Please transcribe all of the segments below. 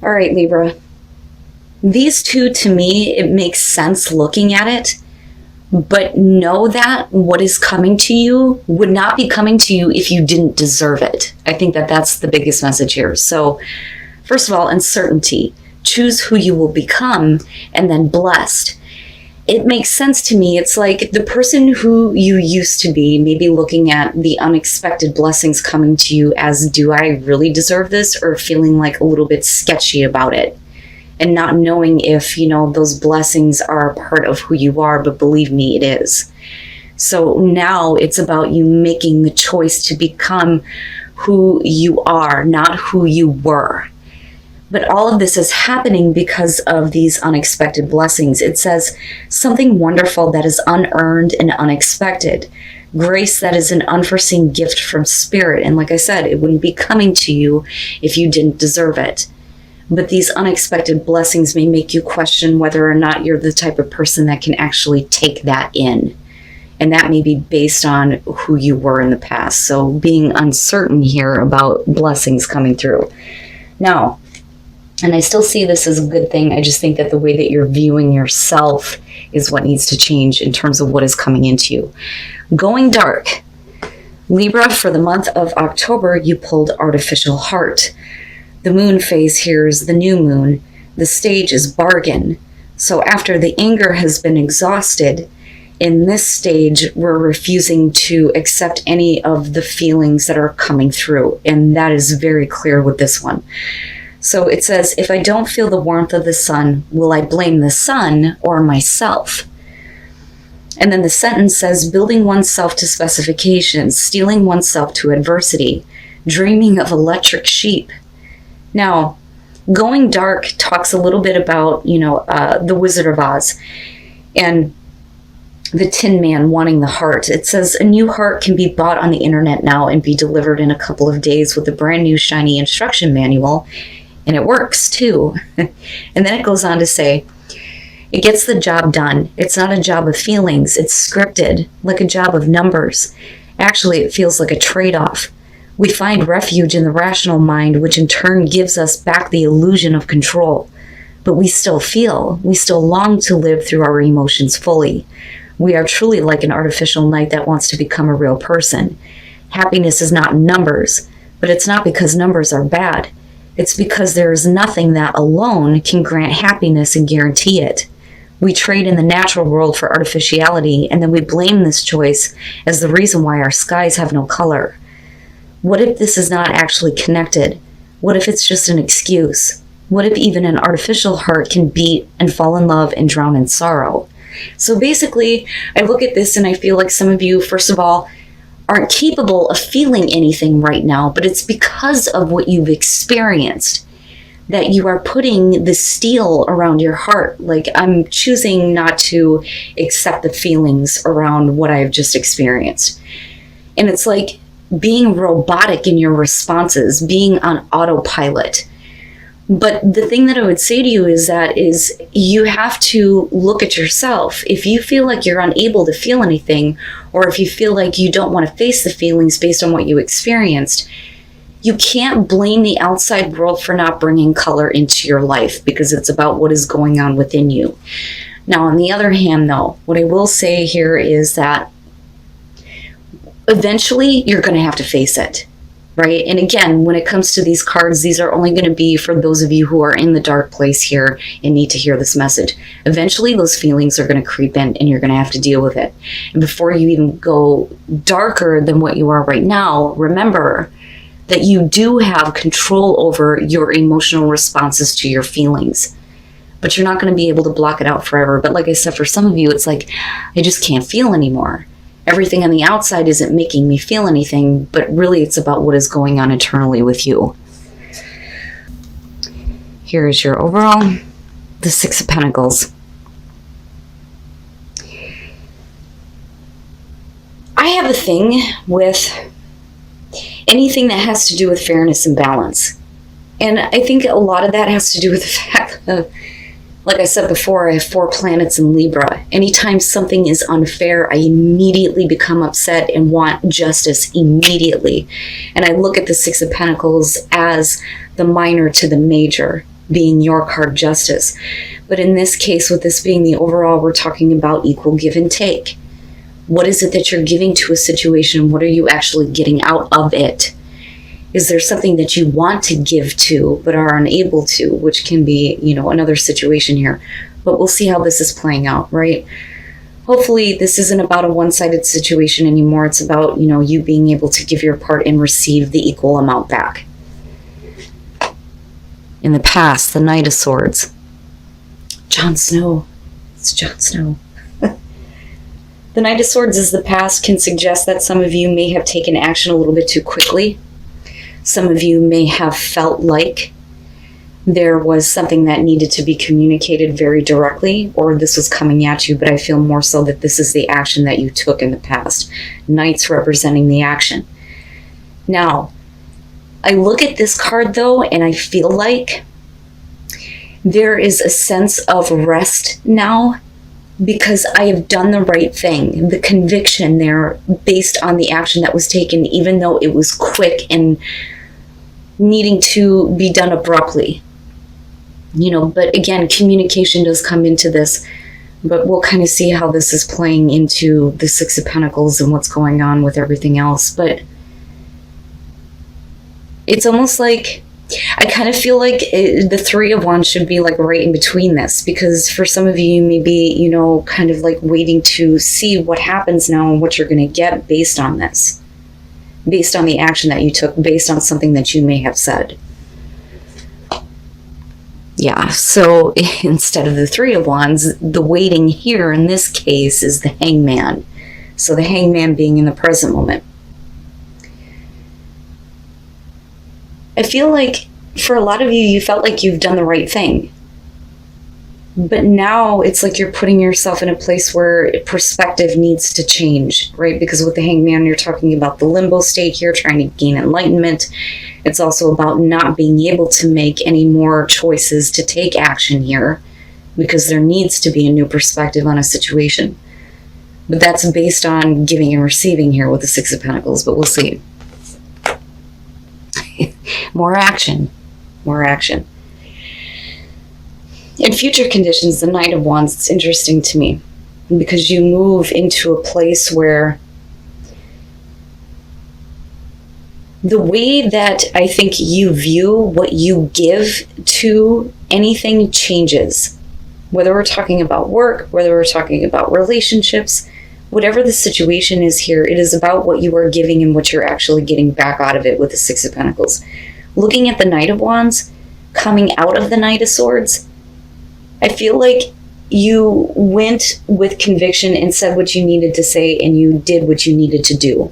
All right, Libra. These two, to me, it makes sense looking at it, but know that what is coming to you would not be coming to you if you didn't deserve it. I think that that's the biggest message here. So, first of all, uncertainty. Choose who you will become, and then blessed. It makes sense to me. It's like the person who you used to be, maybe looking at the unexpected blessings coming to you as, do I really deserve this? Or feeling like a little bit sketchy about it. And not knowing if, those blessings are a part of who you are, but believe me, it is. So now it's about you making the choice to become who you are, not who you were. But all of this is happening because of these unexpected blessings. It says something wonderful that is unearned and unexpected. Grace that is an unforeseen gift from spirit. And like I said, it wouldn't be coming to you if you didn't deserve it. But these unexpected blessings may make you question whether or not you're the type of person that can actually take that in. And that may be based on who you were in the past. So being uncertain here about blessings coming through. Now, and I still see this as a good thing. I just think that the way that you're viewing yourself is what needs to change in terms of what is coming into you. Going dark. Libra, for the month of October, you pulled artificial heart. The moon phase here is the new moon. The stage is bargain. So after the anger has been exhausted, in this stage, we're refusing to accept any of the feelings that are coming through. And that is very clear with this one. So it says, if I don't feel the warmth of the sun, will I blame the sun or myself? And then the sentence says, building oneself to specifications, steeling oneself to adversity, dreaming of electric sheep. Now, going dark talks a little bit about, the Wizard of Oz and the Tin Man wanting the heart. It says a new heart can be bought on the internet now and be delivered in a couple of days with a brand new shiny instruction manual. And it works too. And then it goes on to say, it gets the job done. It's not a job of feelings. It's scripted, like a job of numbers. Actually, it feels like a trade-off. We find refuge in the rational mind, which in turn gives us back the illusion of control. But we still feel, we still long to live through our emotions fully. We are truly like an artificial knight that wants to become a real person. Happiness is not numbers, but it's not because numbers are bad. It's because there is nothing that alone can grant happiness and guarantee it. We trade in the natural world for artificiality, and then we blame this choice as the reason why our skies have no color. What if this is not actually connected? What if it's just an excuse? What if even an artificial heart can beat and fall in love and drown in sorrow? So basically, I look at this and I feel like some of you, first of all, aren't capable of feeling anything right now, but it's because of what you've experienced that you are putting the steel around your heart. Like, I'm choosing not to accept the feelings around what I've just experienced. And it's like being robotic in your responses, being on autopilot. But the thing that I would say to you is you have to look at yourself. If you feel like you're unable to feel anything, or if you feel like you don't want to face the feelings based on what you experienced, you can't blame the outside world for not bringing color into your life, because it's about what is going on within you. Now, on the other hand, though, what I will say here is that eventually you're going to have to face it. Right? And again, when it comes to these cards, these are only going to be for those of you who are in the dark place here and need to hear this message. Eventually, those feelings are going to creep in and you're going to have to deal with it. And before you even go darker than what you are right now, remember that you do have control over your emotional responses to your feelings. But you're not going to be able to block it out forever. But like I said, for some of you, it's like, I just can't feel anymore. Everything on the outside isn't making me feel anything, but really it's about what is going on internally with you. Here is your overall, the Six of Pentacles. I have a thing with anything that has to do with fairness and balance. And I think a lot of that has to do with the fact that, like I said before, I have 4 planets in Libra. Anytime something is unfair, I immediately become upset and want justice immediately. And I look at the Six of Pentacles as the minor to the major. being your card, Justice. But in this case, with this being the overall, we're talking about equal give and take. What is it that you're giving to a situation? What are you actually getting out of it? Is there something that you want to give to but are unable to, which can be, another situation here. But we'll see how this is playing out, right? Hopefully this isn't about a one-sided situation anymore. It's about, you being able to give your part and receive the equal amount back. In the past, the Knight of Swords. Jon Snow. It's Jon Snow. The Knight of Swords is the past, can suggest that some of you may have taken action a little bit too quickly. Some of you may have felt like there was something that needed to be communicated very directly, or this was coming at you, but I feel more so that this is the action that you took in the past. Knights representing the action. Now, I look at this card though, and I feel like there is a sense of rest now because I have done the right thing. The conviction there based on the action that was taken, even though it was quick and needing to be done abruptly. But again, communication does come into this, but we'll kind of see how this is playing into the Six of Pentacles and what's going on with everything else. But it's almost like, I kind of feel like the Three of Wands should be like right in between this, because for some of you, may be, kind of like waiting to see what happens now and what you're going to get based on this, based on the action that you took, based on something that you may have said. Yeah, so instead of the Three of Wands, the waiting here in this case is the Hangman. So the Hangman being in the present moment. I feel like for a lot of you, you felt like you've done the right thing. But now it's like you're putting yourself in a place where perspective needs to change, right? Because with the Hangman, you're talking about the limbo state here, trying to gain enlightenment. It's also about not being able to make any more choices to take action here, because there needs to be a new perspective on a situation. But that's based on giving and receiving here with the Six of Pentacles, but we'll see. More action. More action. In future conditions, the Knight of Wands, it's interesting to me because you move into a place where the way that I think you view what you give to anything changes. Whether we're talking about work, whether we're talking about relationships, whatever the situation is here, it is about what you are giving and what you're actually getting back out of it with the Six of Pentacles. Looking at the Knight of Wands, coming out of the Knight of Swords, I feel like you went with conviction and said what you needed to say and you did what you needed to do.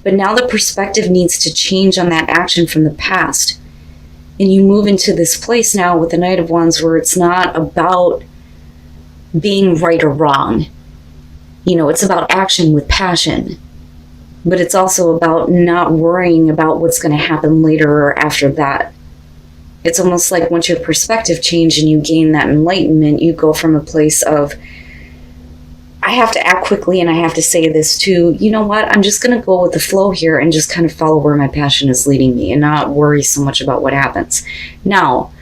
But now the perspective needs to change on that action from the past. And you move into this place now with the Knight of Wands where it's not about being right or wrong. It's about action with passion. But it's also about not worrying about what's going to happen later or after that. It's almost like once your perspective changed and you gain that enlightenment, you go from a place of, I have to act quickly and I have to say this to, you know what, I'm just going to go with the flow here and just kind of follow where my passion is leading me and not worry so much about what happens. Now,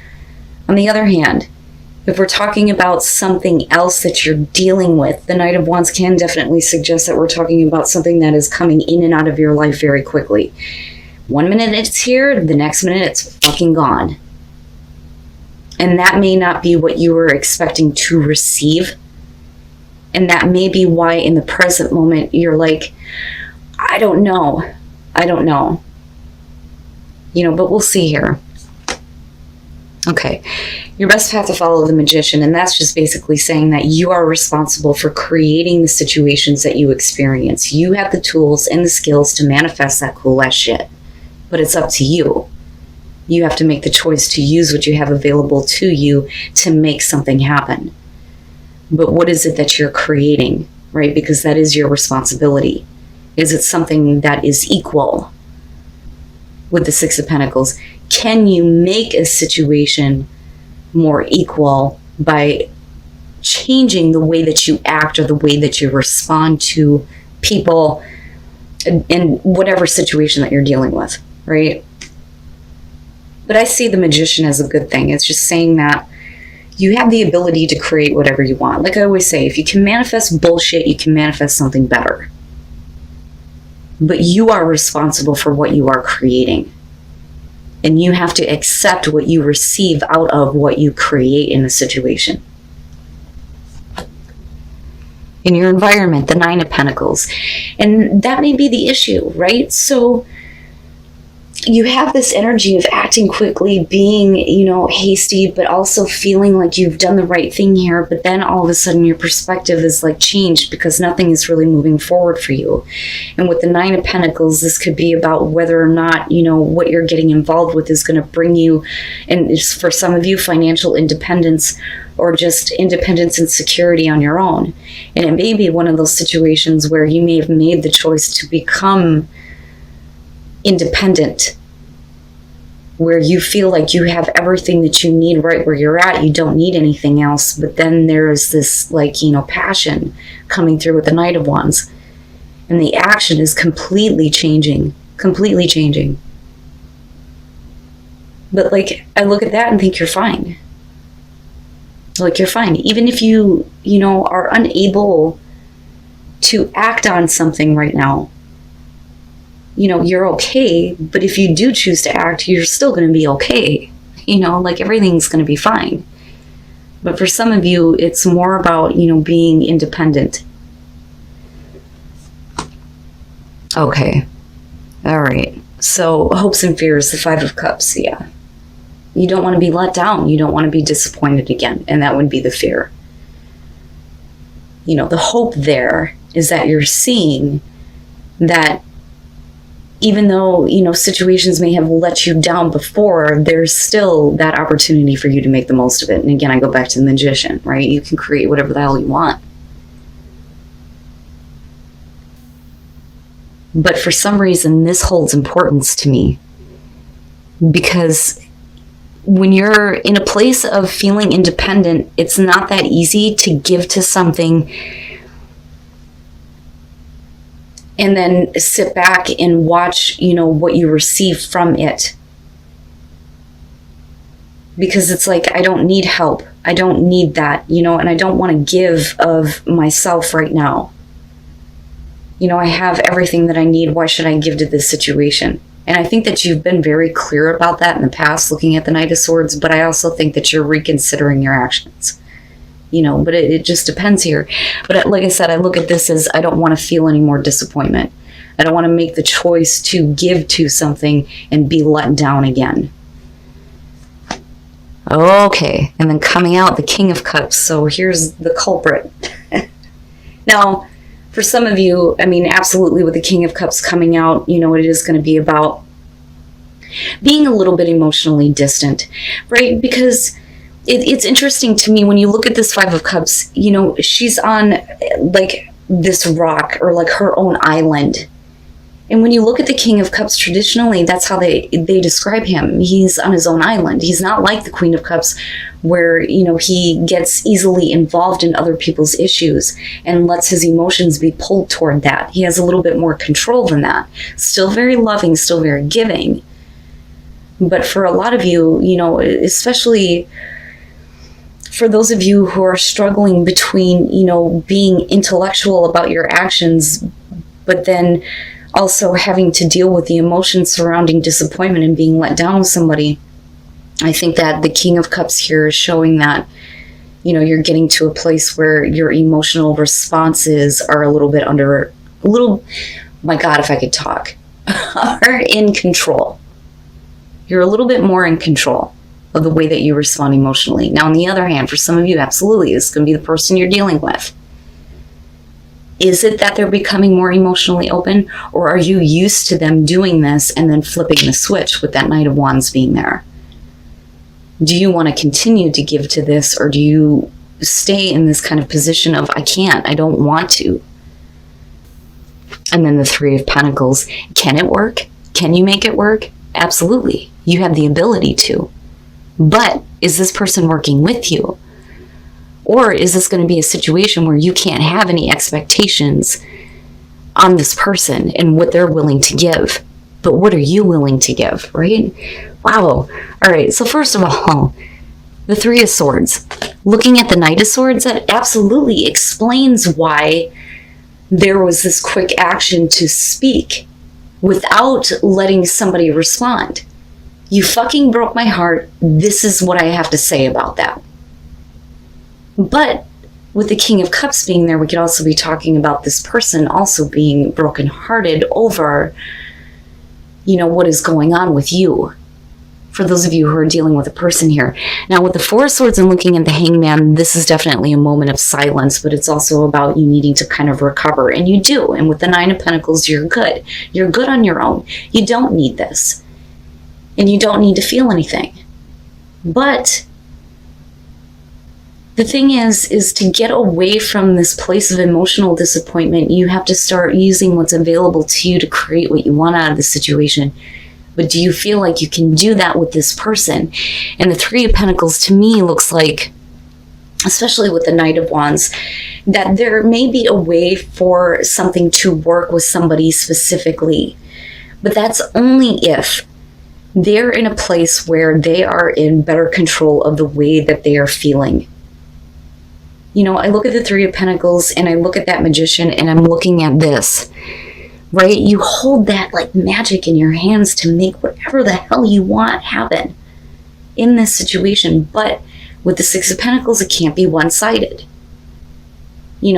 on the other hand, if we're talking about something else that you're dealing with, the Knight of Wands can definitely suggest that we're talking about something that is coming in and out of your life very quickly. 1 minute it's here, the next minute it's fucking gone. And that may not be what you were expecting to receive. And that may be why in the present moment you're like, I don't know. But we'll see here. Okay, your best path to follow the Magician, and that's just basically saying that you are responsible for creating the situations that you experience. You have the tools and the skills to manifest that cool ass shit, but it's up to you. You have to make the choice to use what you have available to you to make something happen. But what is it that you're creating, right? Because that is your responsibility. Is it something that is equal? With the Six of Pentacles, can you make a situation more equal by changing the way that you act or the way that you respond to people in whatever situation that you're dealing with, right? But I see the Magician as a good thing. It's just saying that you have the ability to create whatever you want. Like I always say, if you can manifest bullshit, you can manifest something better. But you are responsible for what you are creating. And you have to accept what you receive out of what you create in a situation. In your environment, the Nine of Pentacles. And that may be the issue, right? So you have this energy of acting quickly, being, hasty, but also feeling like you've done the right thing here. But then all of a sudden your perspective is like changed because nothing is really moving forward for you. And with the Nine of Pentacles, this could be about whether or not, what you're getting involved with is going to bring you, and for some of you, financial independence or just independence and security on your own. And it may be one of those situations where you may have made the choice to become independent, where you feel like you have everything that you need right where you're at. You don't need anything else. But then there's this passion coming through with the Knight of Wands. And the action is completely changing. But I look at that and think you're fine. You're fine. Even if you, are unable to act on something right now, you're okay. But if you do choose to act, you're still going to be okay. Everything's going to be fine. But for some of you, it's more about, being independent. Okay. All right. So hopes and fears, the Five of Cups. Yeah. You don't want to be let down. You don't want to be disappointed again. And that would be the fear. The hope there is that you're seeing that even though, situations may have let you down before, there's still that opportunity for you to make the most of it. And again, I go back to the Magician, right? You can create whatever the hell you want. But for some reason, this holds importance to me. Because when you're in a place of feeling independent, it's not that easy to give to something and then sit back and watch, what you receive from it. Because it's like, I don't need help. I don't need that, and I don't want to give of myself right now. I have everything that I need. Why should I give to this situation? And I think that you've been very clear about that in the past, looking at the Knight of Swords, but I also think that you're reconsidering your actions. But it just depends here. But like I said, I look at this as I don't want to feel any more disappointment. I don't want to make the choice to give to something and be let down again. Okay, and then coming out, the King of Cups. So here's the culprit. Now, for some of you, absolutely with the King of Cups coming out, it is going to be about being a little bit emotionally distant, right? Because it's interesting to me when you look at this Five of Cups, she's on this rock or her own island. And when you look at the King of Cups, traditionally, that's how they describe him. He's on his own island. He's not like the Queen of Cups where, he gets easily involved in other people's issues and lets his emotions be pulled toward that. He has a little bit more control than that. Still very loving, still very giving. But for a lot of you, especially for those of you who are struggling between, being intellectual about your actions, but then also having to deal with the emotions surrounding disappointment and being let down with somebody, I think that the King of Cups here is showing that, you're getting to a place where your emotional responses are my God, if I could talk, are in control. You're a little bit more in control of the way that you respond emotionally. Now, on the other hand, for some of you, absolutely, this is going to be the person you're dealing with. Is it that they're becoming more emotionally open, or are you used to them doing this and then flipping the switch with that Knight of Wands being there? Do you want to continue to give to this, or do you stay in this kind of position of, I can't, I don't want to? And then the Three of Pentacles. Can it work? Can you make it work? Absolutely. You have the ability to. But is this person working with you? Or is this going to be a situation where you can't have any expectations on this person and what they're willing to give? But what are you willing to give, right? Wow. All right. So first of all, the Three of Swords. Looking at the Knight of Swords, that absolutely explains why there was this quick action to speak without letting somebody respond. You fucking broke my heart. This is what I have to say about that. But with the King of Cups being there, we could also be talking about this person also being brokenhearted over, what is going on with you. For those of you who are dealing with a person here. Now, with the Four of Swords and looking at the Hangman, this is definitely a moment of silence, but it's also about you needing to kind of recover. And you do. And with the Nine of Pentacles, you're good. You're good on your own. You don't need this. And you don't need to feel anything. But the thing is to get away from this place of emotional disappointment, you have to start using what's available to you to create what you want out of the situation. But do you feel like you can do that with this person? And the Three of Pentacles to me looks like, especially with the Knight of Wands, that there may be a way for something to work with somebody specifically. But that's only if they're in a place where they are in better control of the way that they are feeling. I look at the Three of Pentacles and I look at that Magician and I'm looking at this. Right? You hold that like magic in your hands to make whatever the hell you want happen in this situation. But with the Six of Pentacles, it can't be one-sided.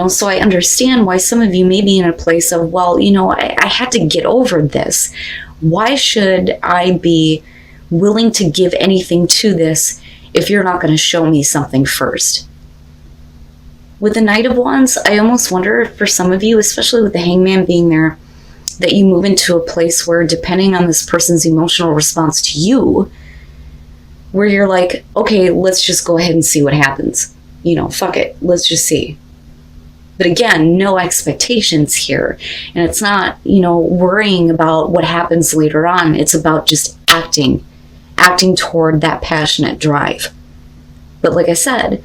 So I understand why some of you may be in a place of, well, I had to get over this. Why should I be willing to give anything to this if you're not going to show me something first? With the Knight of Wands, I almost wonder if for some of you, especially with the Hangman being there, that you move into a place where, depending on this person's emotional response to you, where you're like, okay, let's just go ahead and see what happens. Fuck it. Let's just see. But again, no expectations here. And it's not, worrying about what happens later on. It's about just acting toward that passionate drive. But like I said,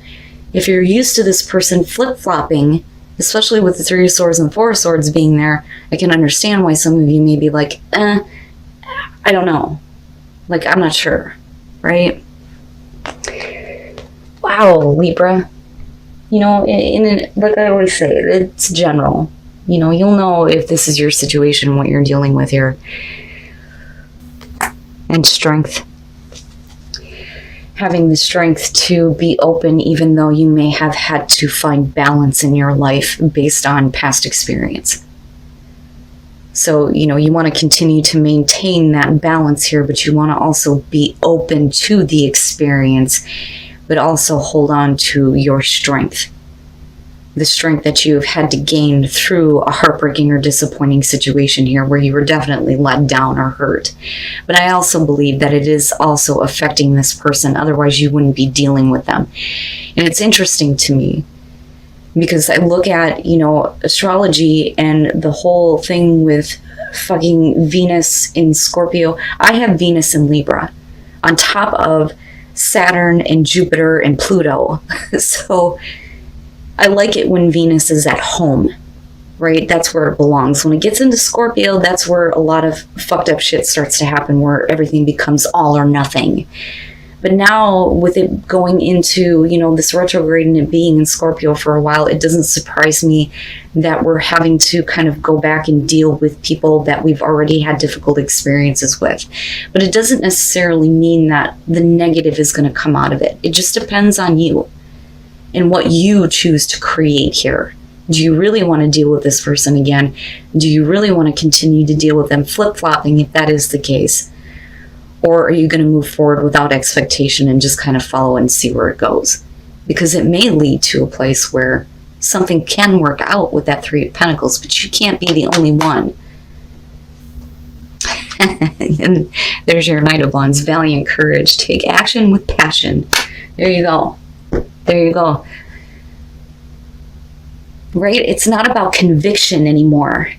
if you're used to this person flip-flopping, especially with the Three of Swords and Four of Swords being there, I can understand why some of you may be like, I don't know. Like, I'm not sure, right? Wow, Libra. Like I always say, it's general. You'll know if this is your situation, what you're dealing with here. And strength. Having the strength to be open even though you may have had to find balance in your life based on past experience. So, you want to continue to maintain that balance here, but you want to also be open to the experience, but also hold on to your strength. The strength that you've had to gain through a heartbreaking or disappointing situation here where you were definitely let down or hurt. But I also believe that it is also affecting this person, otherwise you wouldn't be dealing with them. And it's interesting to me because I look at, astrology and the whole thing with fucking Venus in Scorpio. I have Venus in Libra on top of Saturn and Jupiter and Pluto. So I like it when Venus is at home, right? That's where it belongs. When it gets into Scorpio, that's where a lot of fucked up shit starts to happen, where everything becomes all or nothing. But now with it going into, this retrograde and it being in Scorpio for a while, it doesn't surprise me that we're having to kind of go back and deal with people that we've already had difficult experiences with. But it doesn't necessarily mean that the negative is going to come out of it. It just depends on you and what you choose to create here. Do you really want to deal with this person again? Do you really want to continue to deal with them flip-flopping if that is the case? Or are you going to move forward without expectation and just kind of follow and see where it goes? Because it may lead to a place where something can work out with that Three of Pentacles, but you can't be the only one. And there's your Knight of Wands, valiant courage, take action with passion. There you go. There you go. Right? It's not about conviction anymore.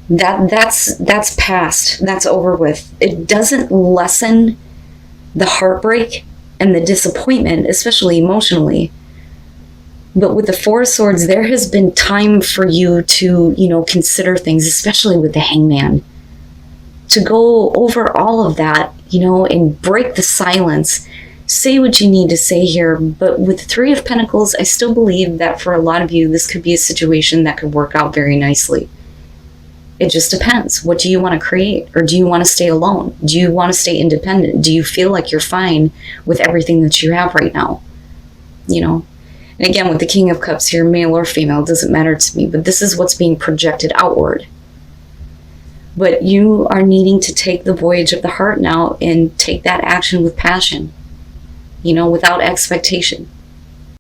That's past. That's over with. It doesn't lessen the heartbreak and the disappointment, especially emotionally. But with the Four of Swords, there has been time for you to, consider things, especially with the Hangman. to go over all of that, and break the silence. Say what you need to say here, but with the Three of Pentacles, I still believe that for a lot of you, this could be a situation that could work out very nicely. It just depends. What do you want to create? Or do you want to stay alone? Do you want to stay independent? Do you feel like you're fine with everything that you have right now? And again, with the King of Cups here, male or female, doesn't matter to me, but this is what's being projected outward. But you are needing to take the voyage of the heart now and take that action with passion, without expectation.